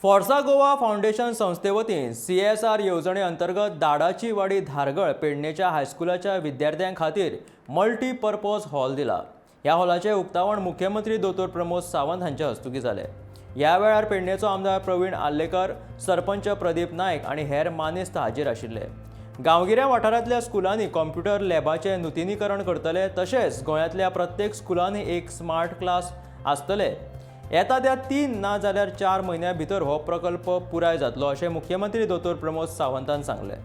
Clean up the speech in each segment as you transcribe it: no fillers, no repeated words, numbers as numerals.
फोर्सा Goa foundation संस्थे वतीन CSR येवजणे अंतर्गत दाडाची वाडी धारगळ पेडणेच्या हायस्कुलाच्या विद्यार्थ्यां खातीर मल्टीपर्पज हॉल दिला। ह्या हॉलाचे उक्तावण मुख्यमंत्री दोतोर प्रमोद सावंत हांच्या हस्तुकी जाले। ह्या वेळार पेडणेचो आमदार प्रवीण आल्लेकर, सरपंच प्रदीप नायक आणि हेर मानेस्त हाजीर आशिल्ले। गांवगिऱ्या वाठारांतल्या स्कुलांनी कॉम्प्युटर लॅबाचे नूतनीकरण करतले, तशेंच गोंयांतल्या प्रत्येक स्कुलांनी एक स्मार्ट क्लास आसतले। येता त्या 3 ना जाल्यार 4 म्हयन्यां भितर हो प्रकल्प पुराय जातलो, अशें मुख्यमंत्री दोतोर प्रमोद सावंतान सांगलें।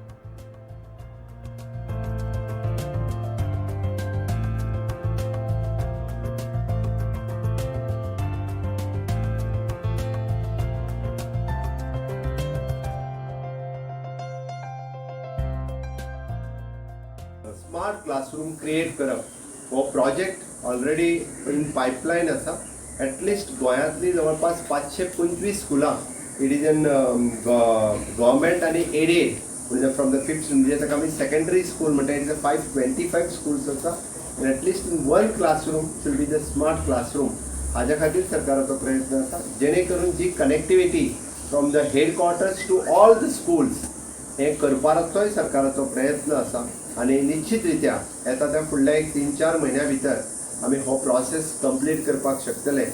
स्मार्ट क्लासरूम क्रिएट करप हो प्रोजेक्ट ऑलरेडी इन पाइपलाइन आसा। एटलिस्ट गोंयांतली जवळपास 525 स्कुलां इट इज इन गव्हर्मेंट आनी एडेड म्हणजे फ्रॉम द 5th म्हणजे ताका आमी सेकंडरी स्कूल म्हणटा इट इज 525 स्कूल्स आसा। At least in one classroom should be the smart classroom. हाज्या खातीर सरकाराचो प्रयत्न आसा, जेणे करून जी connectivity from the headquarters to all the schools हे करपाचोय सरकाराचो प्रयत्न आसा। आणि निश्चित रित्या येता त्या फुडल्या 3-4 म्हयन्या भितर आमी हो प्रोसेस कंप्लीट करपाक शकतले,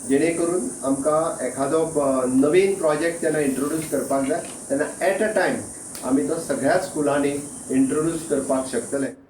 जेणे करून आमकां एखादो नवीन प्रोजेक्ट जेन्ना इंट्रोड्यूस करपाक जाय तेन्ना एट अ टायम आमी तो सगळ्या स्कुलांनी इंट्रोड्यूस करपाक शकतले।